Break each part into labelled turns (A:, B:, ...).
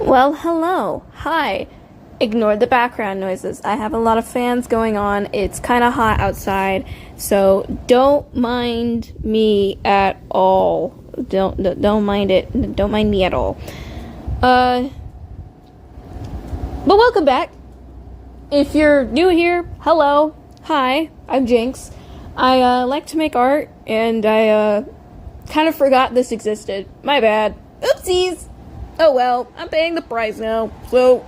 A: Well, hello. Hi. Ignore the background noises. I have a lot of fans going on. It's kind of hot outside, so don't mind me at all. Don't mind it. Don't mind me at all. But welcome back. If you're new here, hello. Hi, I'm Jinx. I like to make art, and I kind of forgot this existed. My bad. Oopsies. Oh well, I'm paying the price now, so,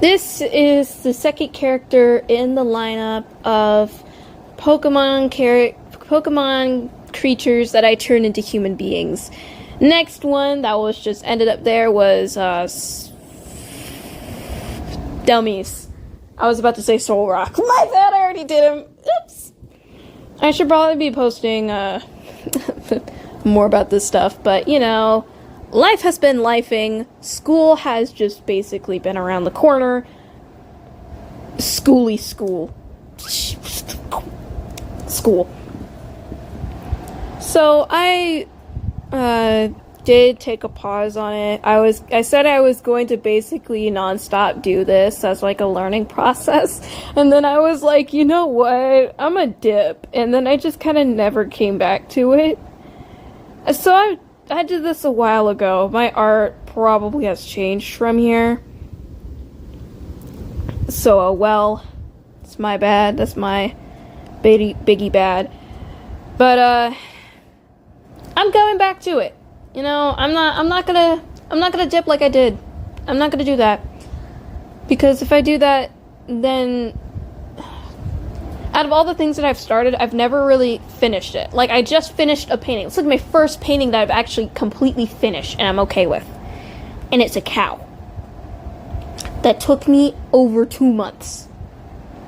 A: This is the second character in the lineup of Pokemon creatures that I turned into human beings. Next one that was just ended up there was, Dhelmise. I was about to say Solrock. My bad, I already did him. Oops. I should probably be posting, more about this stuff, but life has been lifing. School has just basically been around the corner. School. So I did take a pause on it. I said I was going to basically nonstop do this as like a learning process, and then I was like, you know what, I'm a dip, and then I just kind of never came back to it. So I did this a while ago. My art probably has changed from here. So, well, it's my bad. That's my biggie bad. But, I'm going back to it. I'm not gonna dip like I did. I'm not gonna do that. Because if I do that, then out of all the things that I've started, I've never really finished it. Like, I just finished a painting. It's like my first painting that I've actually completely finished and I'm okay with. And it's a cow. That took me over 2 months.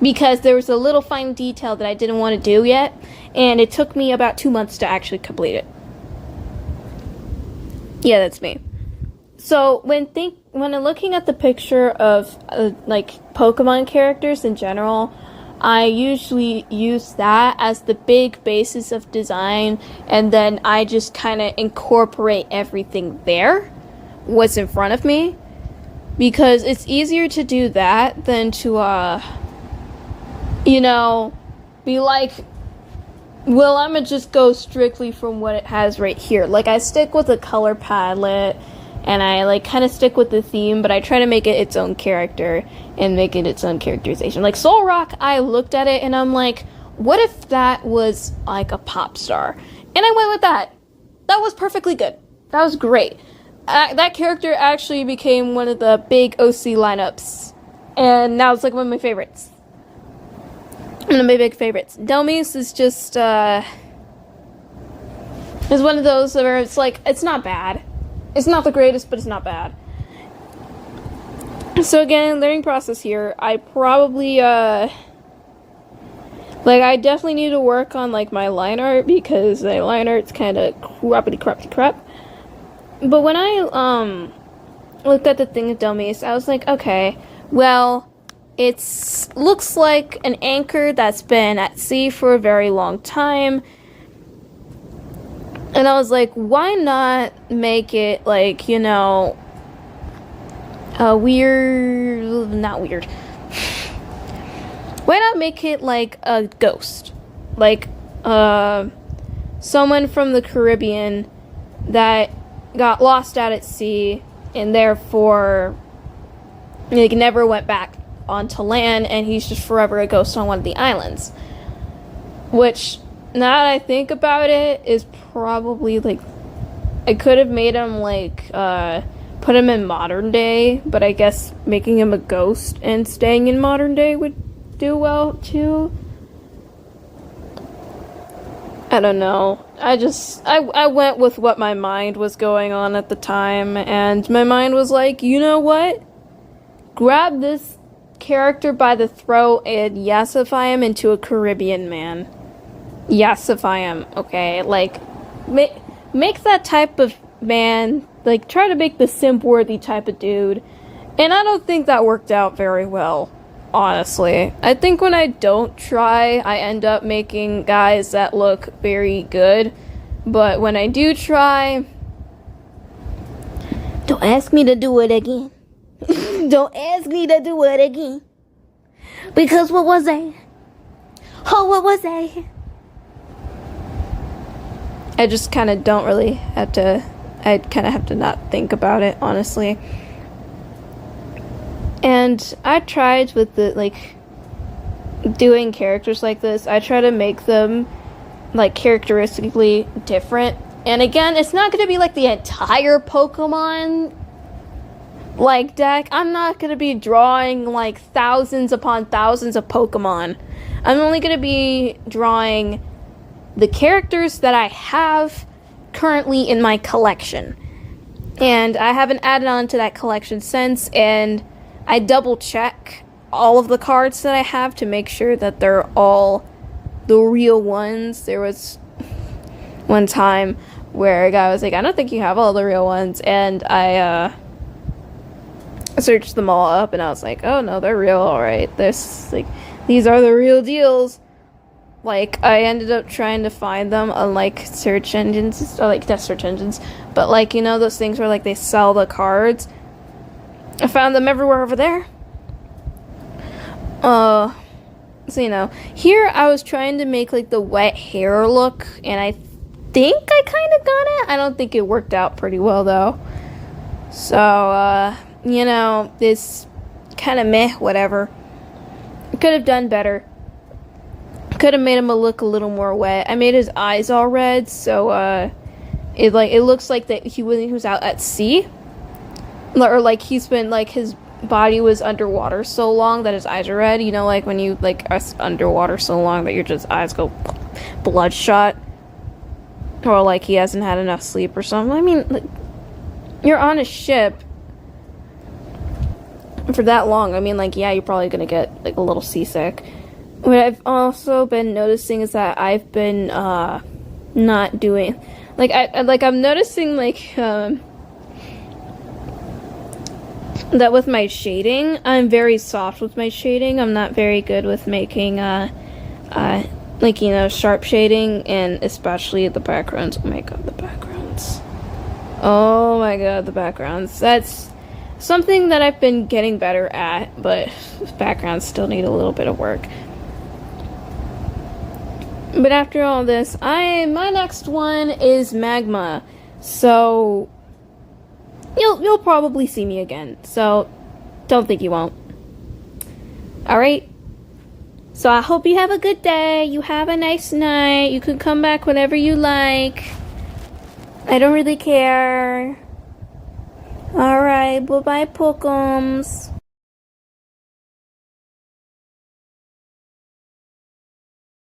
A: Because there was a little fine detail that I didn't want to do yet, and it took me about 2 months to actually complete it. Yeah, that's me. So, when I'm looking at the picture of, Pokemon characters in general, I usually use that as the big basis of design, and then I just kind of incorporate everything there, what's in front of me, because it's easier to do that than to, be like, well, I'm gonna just go strictly from what it has right here. Like, I stick with the color palette, and I, kind of stick with the theme, but I try to make it its own character and make it its own characterization. Like, Solrock, I looked at it, and I'm like, what if that was, like, a pop star? And I went with that. That was perfectly good. That was great. That character actually became one of the big OC lineups. And now it's, like, one of my favorites. One of my big favorites. Dhelmise is just, is one of those where it's like, it's not bad. It's not the greatest, but it's not bad. So again, learning process here. I probably, I definitely need to work on, my line art, because my line art's kind of crappity crap. But when I, looked at the thing with Dhelmise, I was like, okay, well, looks like an anchor that's been at sea for a very long time. And I was like, why not make it, not weird. Why not make it like a ghost? Like, someone from the Caribbean that got lost out at sea and therefore, never went back onto land, and he's just forever a ghost on one of the islands. Which, now that I think about it, is probably, I could have made him, put him in modern day, but I guess making him a ghost and staying in modern day would do well, too. I don't know. I went with what my mind was going on at the time, and my mind was like, you know what? Grab this character by the throat and yassify him into a Caribbean man. Yassify him, okay? Make that type of man, try to make the simp-worthy type of dude. And I don't think that worked out very well, honestly. I think when I don't try, I end up making guys that look very good. But when I do try, ask me to do it again. Don't ask me to do it again. Because what was that? Oh, what was that? I just kind of don't really have to, I kind of have to not think about it, honestly. And I tried with the, like, doing characters like this, I try to make them, like, characteristically different. And again, it's not going to be, like, the entire Pokemon, like, deck. I'm not going to be drawing, like, thousands upon thousands of Pokemon. I'm only going to be drawing the characters that I have currently in my collection. And I haven't added on to that collection since, and I double check all of the cards that I have to make sure that they're all the real ones. There was one time where a guy was like, I don't think you have all the real ones, and I searched them all up, and I was like, oh no, they're real, alright. This, like, these are the real deals. Like, I ended up trying to find them on, like, search engines, or, like, not search engines, but, like, you know, those things where, like, they sell the cards. I found them everywhere over there. So, you know, here I was trying to make, like, the wet hair look, and I think I kind of got it. I don't think it worked out pretty well, though. So, you know, this kind of meh, whatever. Could have done better. Could have made him look a little more wet. I made his eyes all red, so, it looks like that he was out at sea. Or, like, he's been, like, his body was underwater so long that his eyes are red. You know, like, when you, like, are underwater so long that your just eyes go bloodshot. Or, like, he hasn't had enough sleep or something. I mean, like, you're on a ship for that long. I mean, like, yeah, you're probably gonna get, like, a little seasick. What I've also been noticing is that I've been, not doing... Like, I'm noticing, like, that with my shading, I'm very soft with my shading. I'm not very good with making, like, you know, sharp shading, and especially the backgrounds. Oh my god, the backgrounds. Oh my god, the backgrounds. That's something that I've been getting better at, but backgrounds still need a little bit of work. But after all this, my next one is Magma. So you'll probably see me again. So don't think you won't. Alright? So I hope you have a good day. You have a nice night. You can come back whenever you like. I don't really care. Alright, bye-bye, Pokemons.